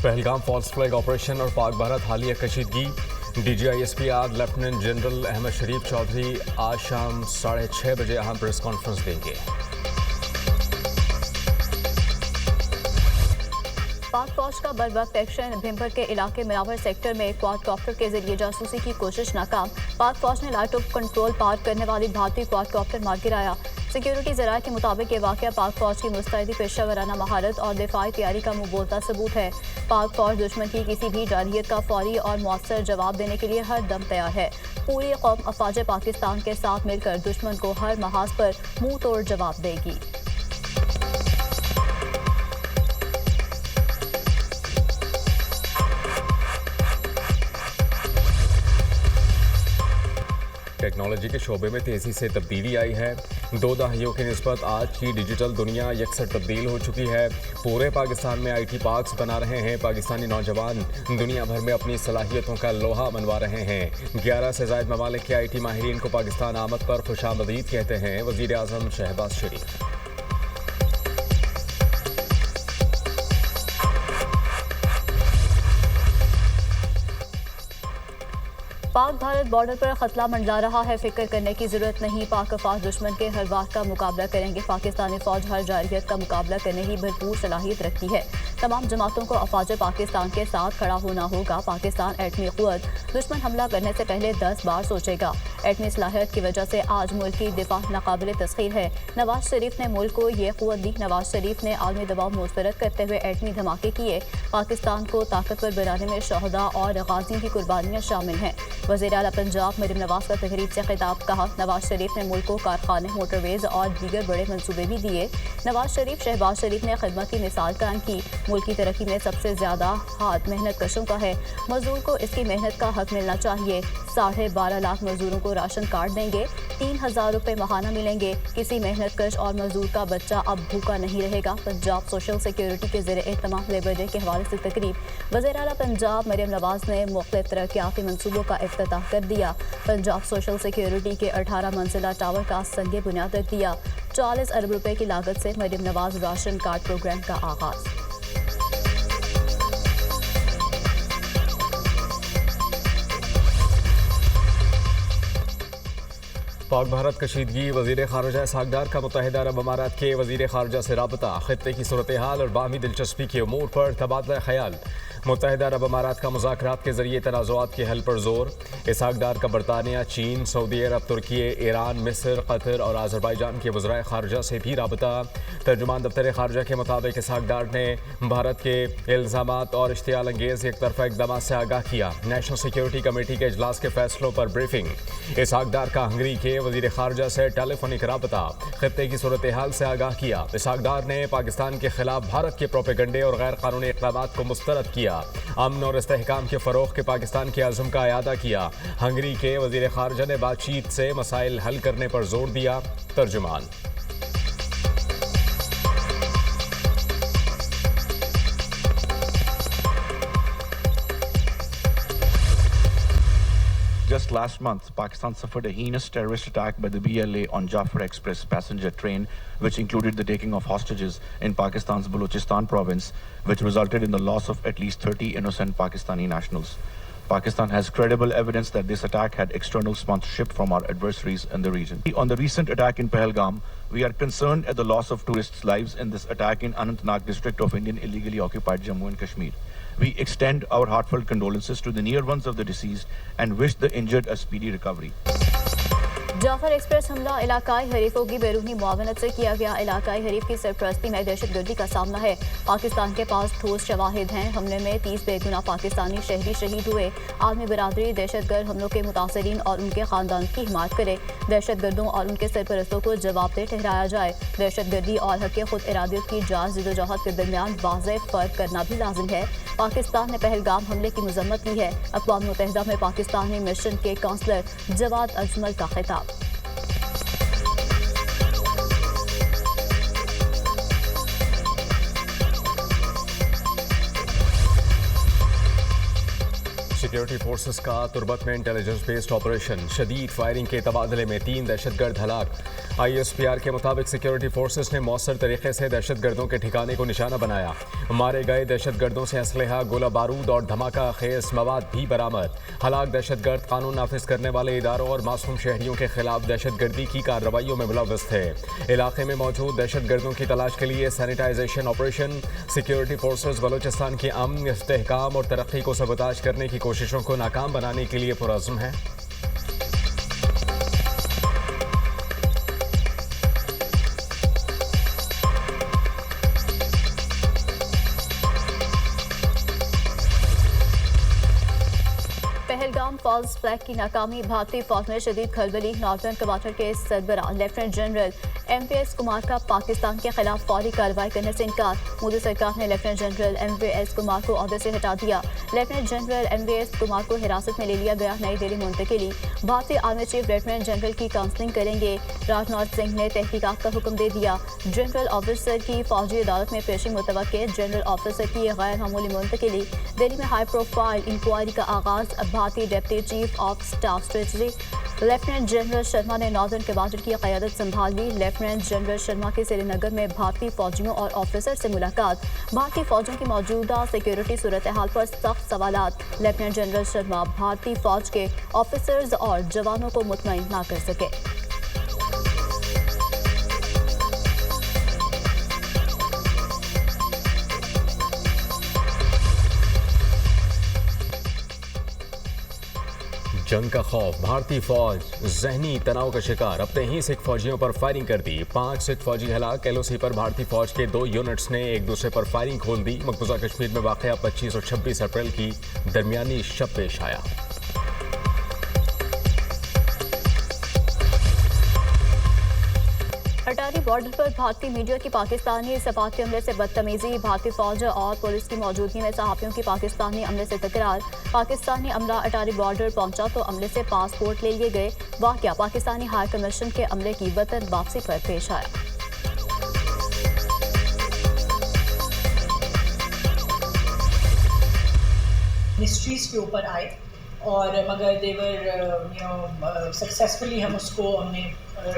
Pahalgam false flag operation और पाक भारत हालिया कशीदगी। DGISP R lieutenant general Ahmed Sharif Chaudhry आज शाम 6:30 बजे अहम प्रेस कॉन्फ्रेंस देंगे। पाक फौज का बर वक्त एक्शन। भिम्बर के इलाके मिरावर सेक्टर में क्वाडकॉप्टर के जरिए जासूसी की कोशिश नाकाम। पाक फौज ने लाइट ऑफ कंट्रोल पार करने वाली भारतीय क्वाडकॉप्टर मार गिराया। सिक्योरिटी जराये के मुताबिक ये वाकया पाक फौज की मुस्तैदी पेशा वराना महारत और दिफाई तैयारी का मुंह बोलता सबूत है। पाक फौज दुश्मन की किसी भी जारहियत का फौरी और मौसर जवाब देने के लिए हर दम तैयार है। पूरी कौम अफवाज पाकिस्तान के साथ मिलकर दुश्मन को हर महाज पर मुंह तोड़ जवाब देगी। टेक्नोलॉजी के शोबे में तेज़ी से तब्दीली आई है। 2 दहाइयों की निस्बत आज की डिजिटल दुनिया यकसर तब्दील हो चुकी है। पूरे पाकिस्तान में IT पार्क्स बना रहे हैं। पाकिस्तानी नौजवान दुनिया भर में अपनी सलाहियतों का लोहा मनवा रहे हैं। 11 से ज़ायद ममालिक के IT माहिरीन को पाकिस्तान आमद पर खुशामदीद कहते हैं वज़ीर आज़म शहबाज शरीफ। पाक भारत बॉर्डर पर खतरा मंडरा रहा है। फिक्र करने की जरूरत नहीं। पाक अफवाज दुश्मन के हर वाक़ का मुकाबला करेंगे। पाकिस्तानी फौज हर जारहियत का मुकाबला करने की भरपूर सलाहियत रखती है। तमाम जमातों को अफवाज पाकिस्तान के साथ खड़ा होना होगा। पाकिस्तान एटमी क़ुव्वत दुश्मन हमला करने से पहले 10 बार सोचेगा। एटमी सलाहियत की वजह से आज मुल्क की दिफा नाकाबिल तस्खीर है। नवाज शरीफ ने मुल्क को ये क़ुव्वत दी। नवाज शरीफ ने आलमी दबाव मुस्तरद करते हुए एटमी धमाके किए। पाकिस्तान को ताकतवर बनाने में शहदा और गाजियों की कुर्बानियाँ शामिल हैं। वज़ीर आला पंजाब मरीम नवाज का तकरीब से खिताब। कहा, नवाज शरीफ ने मुल्क को कारखाने, मोटरवेज और दीगर बड़े मंसूबे भी दिए। नवाज शरीफ शहबाज शरीफ ने खिदमत की मिसाल कायम की। मुल्क की तरक्की में सबसे ज़्यादा हाथ मेहनत कशों का है। मजदूर को इसकी मेहनत का हक मिलना चाहिए। 12.5 लाख मजदूरों को राशन कार्ड देंगे। 3000 रुपये माहाना मिलेंगे। किसी मेहनत कश और मजदूर का बच्चा अब भूखा नहीं रहेगा। पंजाब सोशल सिक्योरिटी के ज़रिए एहतमाम लेबर डे के हवाले से तकरीब। वज़ीर आला पंजाब मरीम नवाज ने मुख्तलिफ तरक्याती मनसूबों का इफ्तिताह कर दिया। पंजाब सोशल सिक्योरिटी के 18 मंजिला टावर का संगे बुनियाद रख दिया। 40 अरब रुपए की लागत से Maryam Nawaz ration card program का आगाज। पाक भारत कशीदगी। वज़ीर ख़ारजा इसहाक़ डार का मुत्तहिदा अरब अमारात के वज़ीर ख़ारजा से राबता। ख़ित्ते की सूरत हाल और बाहमी दिलचस्पी के उमूर पर तबादला ख़याल। मुत्तहिदा अरब अमारात का मुज़ाकरात के ज़रिए तनाज़ुआत के हल पर जोर। इसहाक़ डार का बरतानिया, चीन, सऊदी अरब, तुर्की, ईरान, मिस्र, कतर और आज़रबाईजान के वज़राए ख़ारजा से भी राबता। तर्जुमान दफ्तर ख़ारजा के मुताबिक इसहाक़ डार ने भारत के इल्ज़ामात और इश्तियाल अंगेज़ एक तरफ़ा इक़दाम से आगाह किया। नेशनल सिक्योरिटी कमेटी के इजलास के फैसलों पर ब्रीफिंग। इसहाक़ डार का हंगरी के वज़ीर ख़ारजा से टेलीफोनिक राबता। खित्ते की सूरत हाल से आगाह किया। इसहाक़ डार ने पाकिस्तान के खिलाफ भारत के प्रोपेगंडे और गैर कानूनी इक़दामात को मुस्तरद किया। अमन और इस्तेहकाम के फ़रोग़ के पाकिस्तान के अज़्म का अयादा किया। हंगरी के वज़ीर ख़ारजा ने बातचीत से मसाइल हल करने पर जोर दिया। तर्जुमान। Just last month, Pakistan suffered a heinous terrorist attack by the BLA on Jafar Express passenger train, which included the taking of hostages in Pakistan's Balochistan province, which resulted in the loss of at least 30 innocent Pakistani nationals. Pakistan has credible evidence that this attack had external sponsorship from our adversaries in the region. On the recent attack in Pahalgam, we are concerned at the loss of tourists' lives in this attack in Anantnag district of Indian illegally occupied Jammu and Kashmir. We extend our heartfelt condolences to the near ones of the deceased and wish the injured a speedy recovery. Jaffar express हमला इलाकाई हरीफों की बैरूनी मुआवनत से किया गया। इलाकाई हरीफ की सरपरस्ती में दहशतगर्दी का सामना है। पाकिस्तान के पास ठोस शवाहिद हैं। हमले में 30 बेगुनाह पाकिस्तानी शहरी शहीद हुए। आलमी बरादरी दहशतगर्द हमलों के मुतासरीन और उनके खानदान की हिमायत करे। दहशतगर्दों और उनके सरपरस्तों को जवाबदेह ठहराया जाए। दहशतगर्दी और हक़ खुद इरादियत की जांच जदोजहद के दरमियान वाज़ेह फ़र्क करना भी लाजिम है। पाकिस्तान ने पहलगाम हमले की मजम्मत की है। अक़वाम मुत्तहिदा में पाकिस्तानी मिशन के काउंसलर जवाद अजमल का खिताब। सिक्योरिटी फोर्सेस का तुर्बत में इंटेलिजेंस बेस्ड ऑपरेशन, शदीद फायरिंग के तबादले में 3 दहशतगर्द हलाक। ISPR के मुताबिक सिक्योरिटी फोर्सेस ने मौसर तरीके से दहशतगर्दों के ठिकाने को निशाना बनाया। मारे गए दहशतगर्दों से असलहा, गोला बारूद और धमाका खेज मवाद भी बरामद। हलाक दहशतगर्द कानून नाफिज करने वाले इदारों और मासूम शहरियों के खिलाफ दहशतगर्दी की कार्रवाइयों में मुलव्वस थे। इलाके में मौजूद दहशतगर्दों की तलाश के लिए sanitization operation, security forces Balochistan की अमन, इस्तेहकाम और तरक्की को सबताज करने की कोशिशों को नाकाम बनाने के लिए पुरअज़्म है। पहलगाम फॉल्स फ्लैग की नाकामी, भारतीय फौज में शदीद खलबली। नॉर्दर्न कमांडर के सरबराह लेफ्टिनेंट जनरल MVS कुमार का पाकिस्तान के खिलाफ फौरी कार्रवाई करने से इनकार। मोदी सरकार ने लेफ्टिनेंट जनरल MVS कुमार को ओहदे से हटा दिया। लेफ्टिनेंट जनरल MVS कुमार को हिरासत में ले लिया गया। नई दिल्ली मुंतकिली, भारतीय आर्मी चीफ लेफ्टिनेंट जनरल की काउंसलिंग करेंगे। राजनाथ सिंह ने तहकीकात का हुक्म दे दिया। जनरल ऑफिसर की फौजी अदालत में पेशी मुतवक्के। जनरल ऑफिसर की गैर मामूली मुंतकिली। दिल्ली में हाई प्रोफाइल इंक्वायरी का आगाज। भारतीय deputy chief of staff strategy lieutenant general Sharma ने नॉर्दर्न कमांडर की क़यादत संभाल ली। लेफ्टिनेंट जनरल शर्मा की श्रीनगर में भारतीय फौजियों और ऑफिसर से मुलाकात। भारतीय फौजों की मौजूदा सिक्योरिटी सूरत हाल पर सख्त सवालात। लेफ्टिनेंट जनरल शर्मा भारतीय फौज के ऑफिसर्स और जवानों को मुतमईन ना कर सके। जंग का खौफ, भारतीय फौज जहनी तनाव का शिकार, अपने ही सिख फौजियों पर फायरिंग कर दी। 5 सिख फौजी हलाक। LOC पर भारतीय फौज के 2 यूनिट्स ने एक दूसरे पर फायरिंग खोल दी। मकबूजा कश्मीर में वाक़या 25 और 26 अप्रैल की दरमियानी शब पेश आया। अटारी बॉर्डर पर भारतीय मीडिया की पाकिस्तानी सफारती अमले से बदतमीजी। भारतीय फौज और पुलिस की मौजूदगी में सहाफ़ियों की पाकिस्तानी अमले से तकरार। पाकिस्तानी अमला अटारी बॉर्डर पहुंचा तो अमले से पासपोर्ट ले लिए गए। वाक़या पाकिस्तानी हाई कमीशन के अमले की वतन वापसी पर पेश आया। मिस्ट्रीज के ऊपर आए और मगर देवर सक्सेसफुली हमने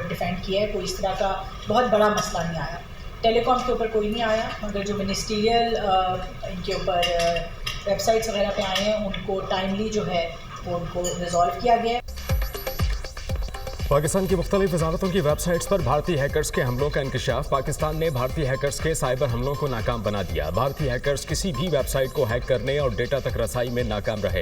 डिफेंड किया है। कोई इस तरह का बहुत बड़ा मसला नहीं आया। टेलीकॉम के ऊपर कोई नहीं आया, मगर जो मिनिस्ट्रियल इनके ऊपर वेबसाइट्स वगैरह पे आए हैं उनको टाइमली जो है वो उनको रिजॉल्व किया गया है। पाकिस्तान की मुख्तलिफ वजारतों की वेबसाइट्स पर भारतीय हैकर्स के हमलों का इंकशाफ। पाकिस्तान ने भारतीय हैकर्स के साइबर हमलों को नाकाम बना दिया। भारतीय हैकर्स किसी भी वेबसाइट को हैक करने और डेटा तक रसाई में नाकाम रहे।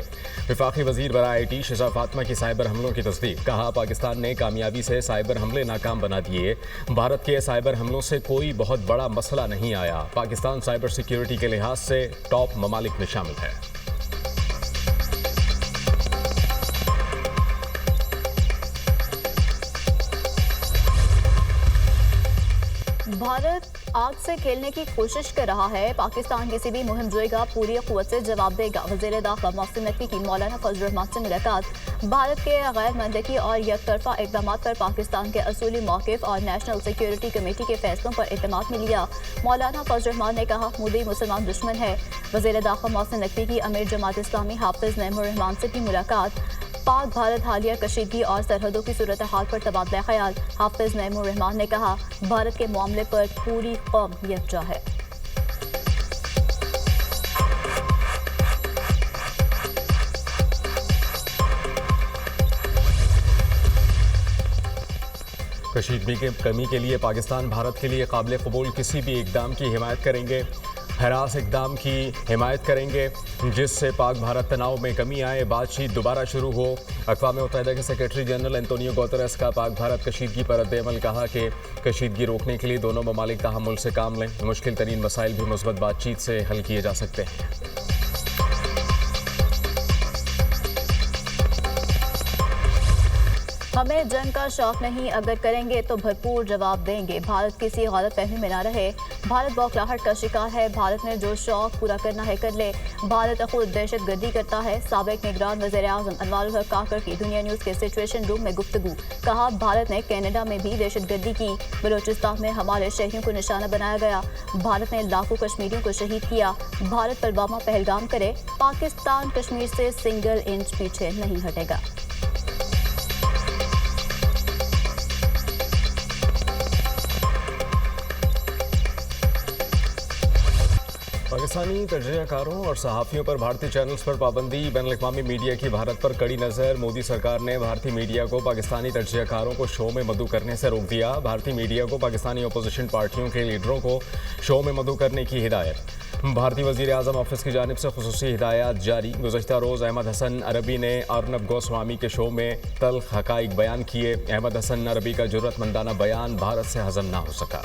वफाकी वजीर बराए IT शिजा फातिमा की साइबर हमलों की तस्दीक। कहा, पाकिस्तान ने कामयाबी से साइबर हमले नाकाम बना दिए। भारत के साइबर हमलों से कोई बहुत बड़ा मसला नहीं आया। पाकिस्तान साइबर सिक्योरिटी के लिहाज से टॉप ममालिक में शामिल है। भारत आग से खेलने की कोशिश कर रहा है। पाकिस्तान किसी भी मुहिम जोएगा पूरी क़ुव्वत से जवाब देगा। वज़ीर दाखिला मोहसिन नकवी की मौलाना फजल रहमान से मुलाकात। भारत के गैर मंतकी और यकतरफा इक़दाम पर पाकिस्तान के असूली मौक़िफ़ और नेशनल सिक्योरिटी कमेटी के फैसलों पर एतमाद में लिया। मौलाना फजल रहमान ने कहा, मोदी मुसलमान दुश्मन है। वज़ीर दाखिला मोहसिन नकवी की अमीर जमात इस्लामी हाफिज़ नईमुर रहमान से भी मुलाकात। पाक भारत हालिया कशीदगी और सरहदों की सूरत हाल पर तबादला ख्याल। हाफिज़ नईमुर रहमान ने कहा, भारत के मामले पर पूरी कौम यकजा है। कशीदगी के कमी के लिए पाकिस्तान भारत के लिए काबिल कबूल किसी भी इकदाम की हिमायत करेंगे। हरास इकदाम की हिमायत करेंगे जिससे पाक भारत तनाव में कमी आए, बातचीत दोबारा शुरू हो। अक़वाम मुत्तहिदा के सेक्रेटरी जनरल एंटोनियो गुतेरेस का पाक भारत कशीदगी पर रद्द-ए-अमल। कहा कि कशीदगी रोकने के लिए दोनों ममालिक तहम्मुल से काम लें। मुश्किल तरीन मसाइल भी मुस्बत बातचीत से हल किए जा सकते हैं। हमें जंग का शौक नहीं, अगर करेंगे तो भरपूर जवाब देंगे। भारत किसी गलत फहमी में ना रहे। भारत बौखलाहट का शिकार है। भारत ने जो शौक पूरा करना है कर ले। भारत खुद दहशतगर्दी करता है। साबिक निगरान वज़ीर आज़म अनवारुल हक काकर की दुनिया न्यूज़ के सिचुएशन रूम में गुफ्तगू। कहा, भारत ने कनाडा में भी दहशतगर्दी की। बलूचिस्तान में हमारे शहरियों को निशाना बनाया गया। भारत ने लाखों कश्मीरियों को शहीद किया। भारत पुलवामा पहलगाम करे। पाकिस्तान कश्मीर से सिंगल इंच पीछे नहीं हटेगा। पाकिस्तानी तर्जुमाकारों और सहाफ़ियों पर भारतीय चैनल्स पर पाबंदी। बैनुल-अक़वामी मीडिया की भारत पर कड़ी नज़र। मोदी सरकार ने भारतीय मीडिया को पाकिस्तानी तर्जुमाकारों को शो में मदऊ करने से रोक दिया। भारतीय मीडिया को पाकिस्तानी अपोजिशन पार्टियों के लीडरों को शो में मदऊ करने की हिदायत। भारतीय वज़ीर आज़म ऑफिस की जानिब से खुसूसी हिदायत जारी। गुज़श्ता रोज़ अहमद हसन अरबी ने अर्नब गोस्वामी के शो में तल्ख हक़ाइक़ बयान किए। अहमद हसन अरबी का जुर्रतमंदाना बयान भारत से हज़म ना हो सका।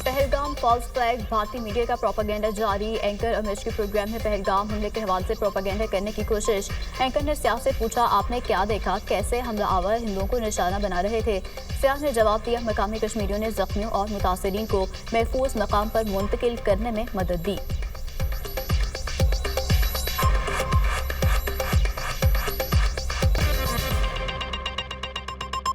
Pahalgam false flag. भारतीय मीडिया का प्रोपेगेंडा जारी। एंकर अमेश के प्रोग्राम में पहलगाम हमले के हवाले से प्रोपेगेंडा करने की कोशिश। एंकर ने सियाह से पूछा, आपने क्या देखा, कैसे हमलावर हिंदुओं को निशाना बना रहे थे। सियाह ने जवाब दिया, मकामी कश्मीरियों ने जख्मियों और मुतासरीन को महफूज मकाम पर मुंतकिल करने में मदद दी।